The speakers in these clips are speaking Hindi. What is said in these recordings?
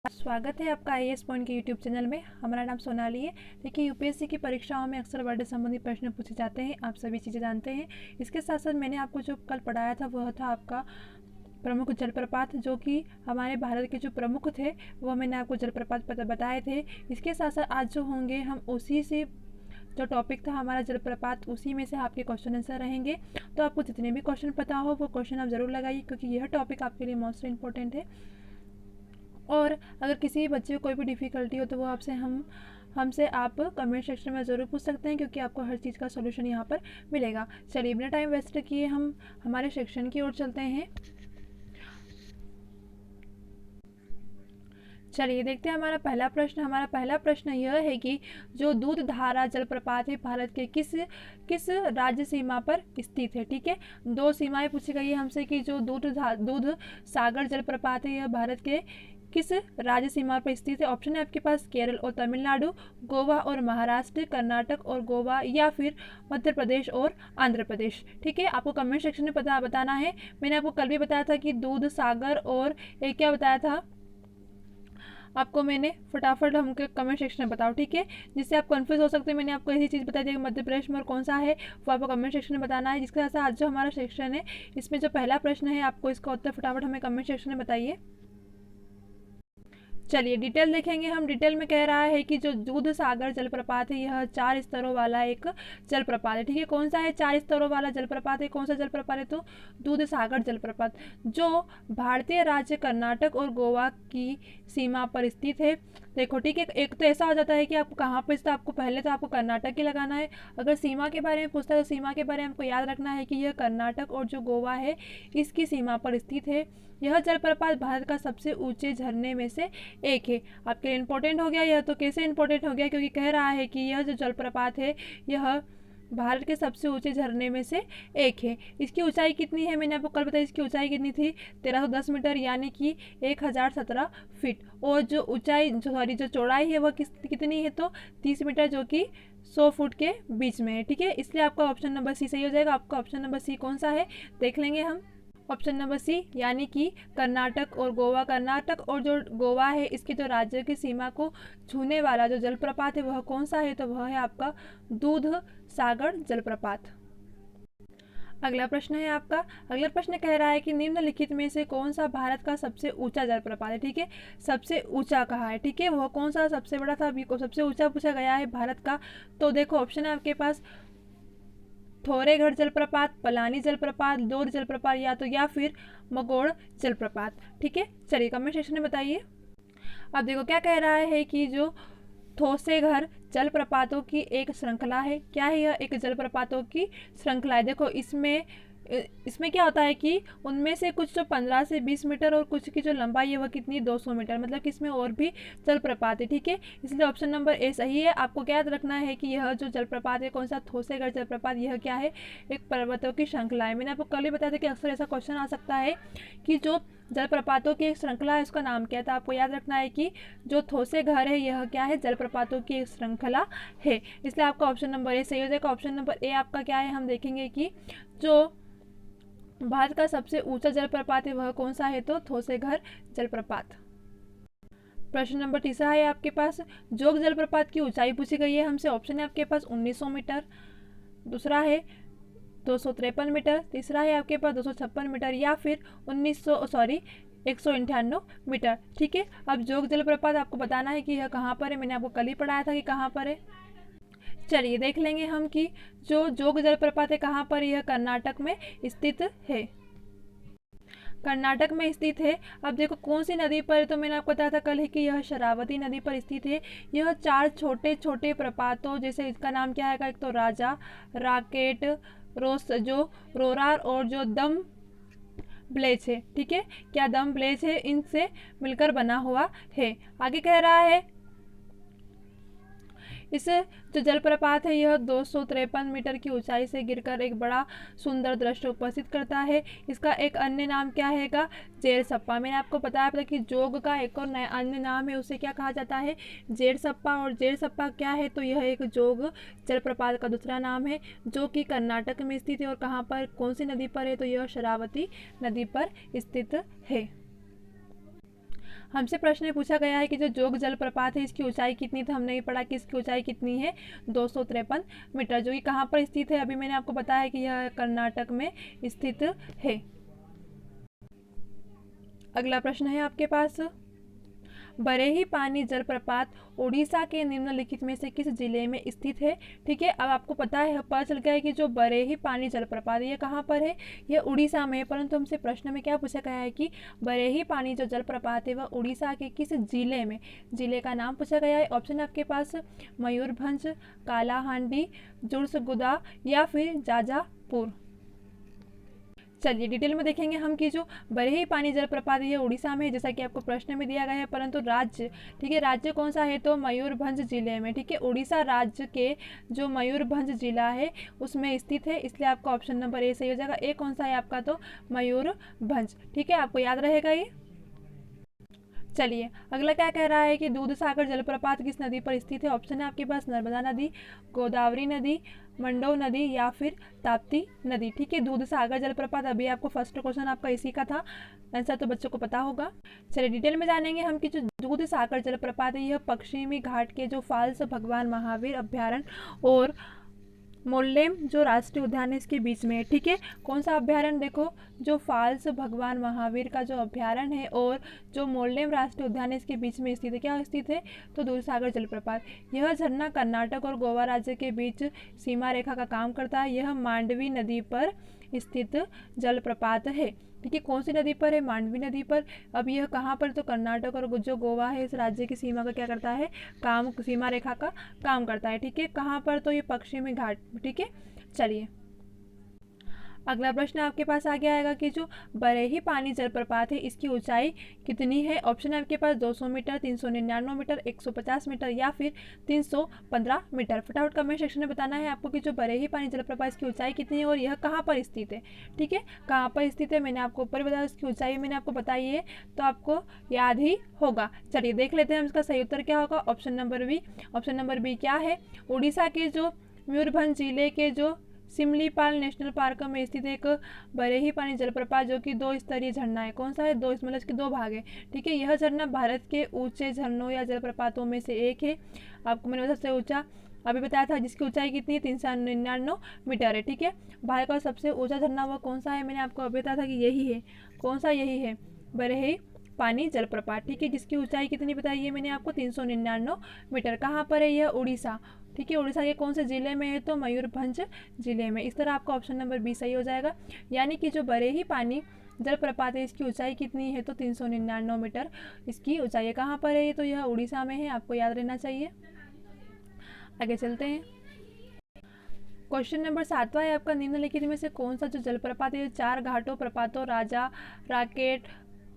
स्वागत है आपका आईएएस पॉइंट के यूट्यूब चैनल में। हमारा नाम सोनाली है। देखिए, यूपीएससी की परीक्षाओं में अक्सर वर्ड संबंधी प्रश्न पूछे जाते हैं, आप सभी चीज़ें जानते हैं। इसके साथ साथ मैंने आपको जो कल पढ़ाया था वह था आपका प्रमुख जलप्रपात, जो कि हमारे भारत के जो प्रमुख थे वो मैंने आपको जलप्रपात बताए थे। इसके साथ साथ आज जो होंगे हम उसी से जो टॉपिक था हमारा जलप्रपात, उसी में से आपके क्वेश्चन आंसर रहेंगे। तो आपको जितने भी क्वेश्चन पता हो वो क्वेश्चन आप ज़रूर लगाइए, क्योंकि यह टॉपिक आपके लिए मोस्ट इंपॉर्टेंट है। और अगर किसी भी बच्चे को कोई भी डिफ़िकल्टी हो तो वो हमसे आप कमेंट सेक्शन में ज़रूर पूछ सकते हैं, क्योंकि आपको हर चीज़ का सॉल्यूशन यहाँ पर मिलेगा। चलिए बिना टाइम वेस्ट किए हम हमारे सेक्शन की ओर चलते हैं। चलिए देखते हैं हमारा पहला प्रश्न यह है कि जो दूध धारा जलप्रपात है भारत के किस राज्य सीमा पर स्थित है। ठीक है, दो सीमाएं पूछी गई है हमसे कि जो दूध सागर जलप्रपात है यह भारत के किस राज्य सीमा पर स्थित है। ऑप्शन है आपके पास केरल और तमिलनाडु, गोवा और महाराष्ट्र, कर्नाटक और गोवा, या फिर मध्य प्रदेश और आंध्र प्रदेश। ठीक है, आपको कमेंट सेक्शन में बताना है। मैंने आपको कल भी बताया था कि दूध सागर और एक क्या बताया था आपको मैंने, फटाफट हमको कमेंट सेक्शन में बताओ। ठीक है, जिससे आप कंफ्यूज हो सकते हैं। मैंने आपको ऐसी चीज़ बताई थी कि मध्य प्रदेश में और कौन सा है वो आपको कमेंट सेक्शन में बताना है। जिसके साथ आज जो हमारा सेक्शन है इसमें जो पहला प्रश्न है आपको इसका उत्तर फटाफट हमें कमेंट सेक्शन में बताइए। चलिए डिटेल देखेंगे हम। डिटेल में कह रहा है कि जो दूध सागर जलप्रपात है यह 4 स्तरों वाला एक जलप्रपात है। ठीक है, कौन सा है 4 स्तरों वाला जलप्रपात है, कौन सा जलप्रपात है, तो दूध सागर जलप्रपात, जो भारतीय राज्य कर्नाटक और गोवा की सीमा पर स्थित है। देखो ठीक है, एक तो ऐसा हो जाता है कि आपको कहाँ पर स्थित, आपको पहले तो आपको कर्नाटक ही लगाना है। अगर सीमा के बारे में पूछता है तो सीमा के बारे में आपको याद रखना है कि यह कर्नाटक और जो गोवा है इसकी सीमा पर स्थित है। यह जलप्रपात भारत का सबसे ऊंचे झरने में से एक है। आपके लिए इंपॉर्टेंट हो गया यह। तो कैसे इंपॉर्टेंट हो गया, क्योंकि कह रहा है कि यह जो जलप्रपात है यह भारत के सबसे ऊंचे झरने में से एक है। इसकी ऊंचाई कितनी है, मैंने आपको कल बताया इसकी ऊंचाई कितनी थी, 1310 मीटर, यानी कि 1017 फीट। और जो ऊंचाई जो चौड़ाई है वह कितनी है, तो 30 मीटर, जो कि 100 फुट के बीच में है। ठीक है, इसलिए आपका ऑप्शन नंबर सी सही हो जाएगा। आपका ऑप्शन नंबर सी कौन सा है देख लेंगे हम। ऑप्शन नंबर सी, यानी कि कर्नाटक और गोवा। कर्नाटक और जो गोवा है इसके जो राज्य की सीमा को छूने वाला जो जलप्रपात है वह कौन सा है, तो वह है आपका दूध सागर जलप्रपात। अगला प्रश्न है आपका। अगला प्रश्न कह रहा है कि निम्नलिखित में से कौन सा भारत का सबसे ऊंचा जलप्रपात है। ठीक है, सबसे ऊंचा कहा है। ठीक है, वह कौन सा सबसे बड़ा था, अभी को सबसे ऊंचा पूछा गया है भारत का। तो देखो ऑप्शन है आपके पास थोरेगढ़ जलप्रपात, पलानी जलप्रपात, दौर जलप्रपात, या फिर मगोड़ जलप्रपात। ठीक है, चलिए कमेंट सेक्शन में बताइए। अब देखो क्या कह रहा है कि जो थोसेघर जलप्रपातों की एक श्रृंखला है। क्या है यह, एक जलप्रपातों की श्रृंखला है। देखो इसमें क्या होता है कि उनमें से कुछ जो 15 से 20 मीटर और कुछ की जो लंबाई है वह कितनी 200 मीटर, मतलब कि इसमें और भी जलप्रपात है। ठीक है, इसलिए ऑप्शन नंबर ए सही है। आपको क्या याद रखना है कि यह जो जलप्रपात है कौन सा, थोसेगढ़ जलप्रपात, यह क्या है, एक पर्वतों की श्रृंखला है। मैंने आपको कल ही बताया था कि अक्सर ऐसा क्वेश्चन आ सकता है कि जो जलप्रपातों की एक श्रृंखला है उसका नाम क्या था। आपको याद रखना है कि जो थोसेघर है यह क्या है, जलप्रपातों की एक श्रृंखला है। इसलिए आपका ऑप्शन नंबर ए सही हो जाएगा। ऑप्शन नंबर ए आपका क्या है, हम देखेंगे कि जो भारत का सबसे ऊंचा जलप्रपात है वह कौन सा है, तो थोसेघर जलप्रपात। प्रश्न नंबर तीसरा है आपके पास। जोग जलप्रपात की ऊंचाई पूछी गई है हमसे। ऑप्शन है आपके पास 1900 मीटर, दूसरा है 253 मीटर, तीसरा है आपके पास 256 मीटर, या फिर 198 मीटर। ठीक है, अब जोग जलप्रपात आपको बताना है कि यह कहाँ पर है। मैंने आपको कल ही पढ़ाया था कि कहाँ पर है। चलिए देख लेंगे हम कि जो जोग जलप्रपात है कहाँ पर, यह कर्नाटक में स्थित है। कर्नाटक में स्थित है। अब देखो कौन सी नदी पर है, तो मैंने आपको बताया था कल है कि यह शरावती नदी पर स्थित है। यह 4 छोटे छोटे प्रपातों, जैसे इसका नाम क्या है, एक तो राजा, राकेट, रोरार और जो दम ब्लेच है। ठीक है, क्या दम ब्लेच है, इनसे मिलकर बना हुआ है। आगे कह रहा है इस जो जलप्रपात है यह 253 मीटर की ऊंचाई से गिरकर एक बड़ा सुंदर दृश्य उपस्थित करता है। इसका एक अन्य नाम क्या है, जेर सप्पा। मैंने आपको बताया था कि जोग का एक और अन्य नाम है, उसे क्या कहा जाता है, जेर सप्पा। और जेर सप्पा क्या है, तो यह एक जोग जलप्रपात का दूसरा नाम है, जो कि कर्नाटक में स्थित है। और कहाँ पर, कौन सी नदी पर है, तो यह शरावती नदी पर स्थित है। हमसे प्रश्न में पूछा गया है कि जो जोग जलप्रपात है इसकी ऊंचाई कितनी, तो हमने ये पढ़ा कि इसकी ऊंचाई कितनी है 253 मीटर, जो कि कहाँ पर स्थित है, अभी मैंने आपको बताया कि यह कर्नाटक में स्थित है। अगला प्रश्न है आपके पास, बरेही पानी जलप्रपात उड़ीसा के निम्नलिखित में से किस जिले में स्थित है। ठीक है, अब आपको पता चल गया है कि जो बरेही पानी जलप्रपात है ये कहाँ पर है, यह उड़ीसा में है। परंतु हमसे प्रश्न में क्या पूछा गया है कि बरेही पानी जो जलप्रपात है वह उड़ीसा के किस जिले में, जिले का नाम पूछा गया है। ऑप्शन आपके पास मयूरभंज, कालाहांडी, जुर्सगुदा या फिर जाजापुर। चलिए डिटेल में देखेंगे हम कि जो बरेही पानी जलप्रपात है ये उड़ीसा में, जैसा कि आपको प्रश्न में दिया गया है, परंतु राज्य, ठीक है, राज्य कौन सा है, तो मयूरभंज जिले में। ठीक है, उड़ीसा राज्य के जो मयूरभंज जिला है उसमें स्थित है, इसलिए आपका ऑप्शन नंबर ए सही हो जाएगा। ए कौन सा है आपका, तो मयूरभंज। ठीक है, आपको याद रहेगा ये। चलिए अगला क्या कह रहा है कि दूधसागर जलप्रपात किस नदी पर स्थित है। ऑप्शन है आपके पास नर्मदा नदी, गोदावरी नदी, मंडो नदी या फिर ताप्ती नदी। ठीक है, दूधसागर जलप्रपात, अभी आपको फर्स्ट क्वेश्चन आपका इसी का था, आंसर तो बच्चों को पता होगा। चलिए डिटेल में जानेंगे हम कि जो दूधसागर जलप्रपात है यह पश्चिमी घाट के जो फाल्स भगवान महावीर अभ्यारण्य और मोल्लेम जो राष्ट्रीय उद्यान है इसके बीच में है। ठीक है, कौन सा अभ्यारण्य, देखो जो फाल्स भगवान महावीर का जो अभ्यारण्य है और जो मोल्लेम राष्ट्रीय उद्यान है इसके बीच में स्थित है। क्या स्थित है, तो दूधसागर जलप्रपात। यह झरना कर्नाटक और गोवा राज्य के बीच सीमा रेखा का काम करता है। यह मांडवी नदी पर स्थित जलप्रपात है। ठीक है, कौन सी नदी पर है, मांडवी नदी पर। अब यह कहाँ पर, तो कर्नाटक और जो गोवा है इस राज्य की सीमा का क्या करता है, काम, सीमा रेखा का काम करता है। ठीक है, कहाँ पर, तो ये पश्चिमी घाट। ठीक है, चलिए अगला प्रश्न आपके पास आगे आएगा कि जो बरेही पानी जलप्रपात है इसकी ऊंचाई कितनी है। ऑप्शन है आपके पास 200 मीटर, 399 मीटर, 150 मीटर या फिर 315 मीटर। फटाफट कमेंट सेक्शन में बताना है आपको कि जो बरेही पानी जलप्रपात इसकी ऊंचाई कितनी है और यह कहाँ पर स्थित है। ठीक है, कहाँ पर स्थित है मैंने आपको ऊपर बताया, उसकी ऊंचाई मैंने आपको बताई है, तो आपको याद ही होगा। चलिए देख लेते हैं इसका सही उत्तर क्या होगा। Option number B. Option number B क्या है, उड़ीसा के जो मयूरभंज जिले के जो सिमलीपाल नेशनल पार्क में स्थित एक बरेही पानी जलप्रपात जो कि 2 स्तरीय झरना है। कौन सा है, मतलब इसके 2 भाग है। ठीक है, यह झरना भारत के ऊंचे झरनों या जलप्रपातों में से एक है। आपको मैंने सबसे ऊंचा अभी बताया था, जिसकी ऊंचाई कितनी है, 399 मीटर है। ठीक है, भारत का सबसे ऊंचा झरना वह कौन सा है, मैंने आपको अभी बताया था कि यही है। कौन सा, यही है बरेही पानी जलप्रपात। ठीक है, जिसकी ऊंचाई कितनी बताई है मैंने आपको, 399 मीटर। कहाँ पर है यह, उड़ीसा। ठीक है, उड़ीसा के कौन से जिले में है, तो मयूरभंज जिले में। इस तरह आपका ऑप्शन नंबर बी सही हो जाएगा। यानी कि जो बरेही पानी जलप्रपात है इसकी ऊंचाई कितनी है, तो 399 मीटर इसकी ऊंचाई है। कहाँ पर है, तो यह उड़ीसा में है, आपको याद रहना चाहिए। आगे चलते हैं, क्वेश्चन नंबर 7वां है आपका, निम्नलिखित में से कौन सा जो जलप्रपात है 4 घाटों प्रपातों राजा, राकेट,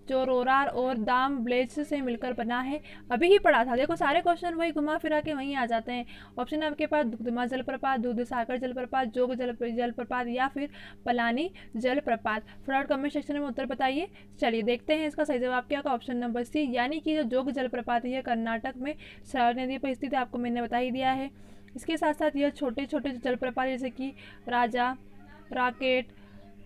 जो रोरार और दाम ब्लेज से मिलकर बना है। अभी ही पढ़ा था, देखो सारे क्वेश्चन वही घुमा फिरा के वहीं आ जाते हैं। ऑप्शन आपके पास दुधमा जलप्रपात, दूधसागर जलप्रपात, जोग जलप्रपात या फिर पलानी जलप्रपात। फटाफट कमेंट सेक्शन में उत्तर बताइए। चलिए देखते हैं इसका सही जवाब क्या होगा। ऑप्शन नंबर सी, यानी कि जो जोग जलप्रपात है यह कर्नाटक में शरावती नदी पर स्थित है, आपको मैंने बता ही दिया है। इसके साथ साथ यह छोटे छोटे जलप्रपात जैसे कि राजा, राकेट,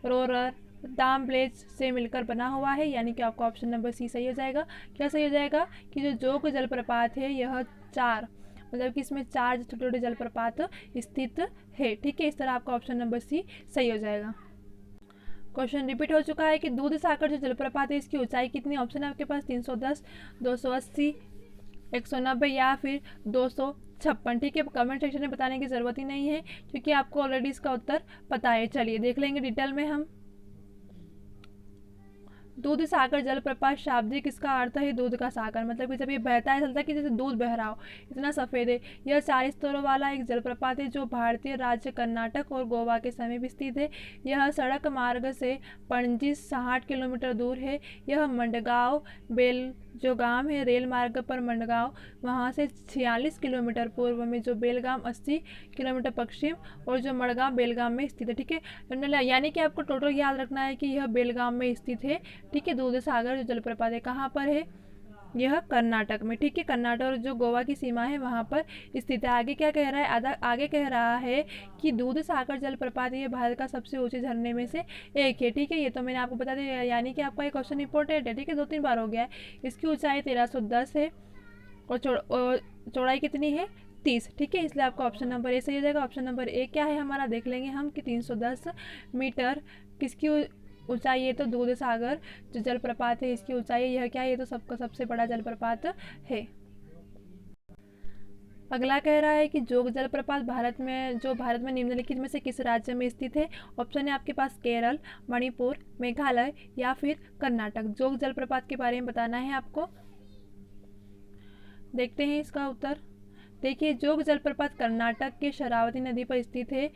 रोरर, दाम ब्लेज से मिलकर बना हुआ है, यानी कि आपका ऑप्शन नंबर सी सही हो जाएगा। क्या सही हो जाएगा कि जो जोग जलप्रपात है यह 4, मतलब कि इसमें 4 छोटे छोटे जलप्रपात स्थित है। ठीक है, इस तरह आपका ऑप्शन नंबर सी सही हो जाएगा। क्वेश्चन रिपीट हो चुका है कि दूधसागर जो जलप्रपात है इसकी ऊंचाई कितनी। ऑप्शन है आपके पास 310, 280, 190 या फिर 256। ठीक है, कमेंट सेक्शन में बताने की ज़रूरत ही नहीं है क्योंकि आपको ऑलरेडी इसका उत्तर पता है। चलिए देख लेंगे डिटेल में हम। दूध सागर जलप्रपात शाब्दिक इसका अर्थ है दूध का सागर, मतलब कि जब ये बहता है चलता है कि जैसे दूध बह रहा हो, इतना सफ़ेद है। यह 4 स्तरों वाला एक जलप्रपात है जो भारतीय राज्य कर्नाटक और गोवा के समीप स्थित है। यह सड़क मार्ग से पणजी 60 किलोमीटर दूर है। यह मंडगांव बेल जो गांव है रेल मार्ग पर मंडगांव, वहाँ से 46 किलोमीटर पूर्व में जो बेलगाम 80 किलोमीटर पश्चिम और जो मड़गांव बेलगाम में स्थित है। ठीक है, यानी कि आपको टोटल याद रखना है कि यह बेलगाम में स्थित है। ठीक है, दूध सागर जो जलप्रपात है कहाँ पर है, यह कर्नाटक में, ठीक है। कर्नाटक और जो गोवा की सीमा है वहाँ पर स्थित है। आगे क्या कह रहा है, आगे कह रहा है कि दूध सागर जलप्रपात ये भारत का सबसे ऊंचे झरने में से एक है, ठीक है। ये तो मैंने आपको बता दिया, यानी कि आपका ये क्वेश्चन इंपॉर्टेंट है, ठीक है, 2-3 बार हो गया है। इसकी ऊंचाई 1310 है और चौड़ाई कितनी है, 30, ठीक है। इसलिए आपका ऑप्शन नंबर ए सही हो जाएगा। ऑप्शन नंबर ए क्या है हमारा, देख लेंगे हम कि 310 मीटर किसकी ऊंचाई है, तो दूध सागर जो जलप्रपात है इसकी ऊंचाई, यह क्या है, ये तो सबका सबसे बड़ा जलप्रपात है। अगला कह रहा है कि जोग जलप्रपात भारत में निम्नलिखित में से किस राज्य में स्थित है। ऑप्शन है आपके पास केरल, मणिपुर, मेघालय या फिर कर्नाटक। जोग जलप्रपात के बारे में बताना है आपको। देखते हैं इसका उत्तर। देखिए, जोग जलप्रपात कर्नाटक के शरावती नदी पर स्थित है।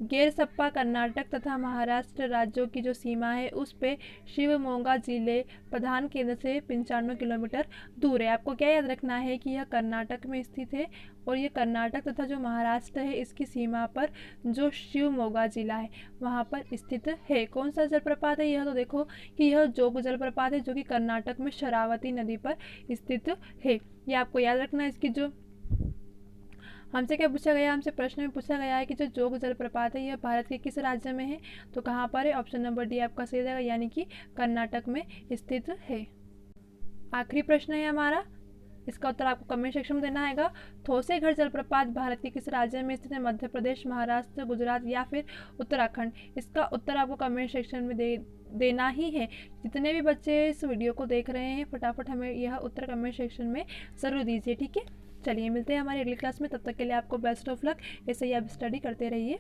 गेरसप्पा कर्नाटक तथा महाराष्ट्र राज्यों की जो सीमा है उस पे शिवमोगा जिले प्रधान केंद्र से 95 किलोमीटर दूर है। आपको क्या याद रखना है कि यह कर्नाटक में स्थित है और ये कर्नाटक तथा जो महाराष्ट्र है इसकी सीमा पर जो शिवमोगा जिला है वहाँ पर स्थित है। कौन सा जलप्रपात है, यह तो देखो कि यह जोग जलप्रपात है जो कि कर्नाटक में शरावती नदी पर स्थित है। ये आपको याद रखना है। इसकी जो हमसे क्या पूछा गया, हमसे प्रश्न में पूछा गया है कि जो जोग जलप्रपात है यह भारत के किस राज्य में है, तो कहाँ पर है, ऑप्शन नंबर डी आपका सही जाएगा, यानी कि कर्नाटक में स्थित है। आखिरी प्रश्न है हमारा, इसका उत्तर आपको कमेंट सेक्शन में देना है। थोसेघर जलप्रपात भारत के किस राज्य में स्थित है, मध्य प्रदेश, महाराष्ट्र, गुजरात या फिर उत्तराखंड। इसका उत्तर आपको कमेंट सेक्शन में देना ही है। जितने भी बच्चे इस वीडियो को देख रहे हैं फटाफट हमें यह उत्तर कमेंट सेक्शन में ज़रूर दीजिए, ठीक है। चलिए मिलते हैं हमारी अगली क्लास में, तब तक के लिए आपको बेस्ट ऑफ लक। ऐसे ही आप स्टडी करते रहिए।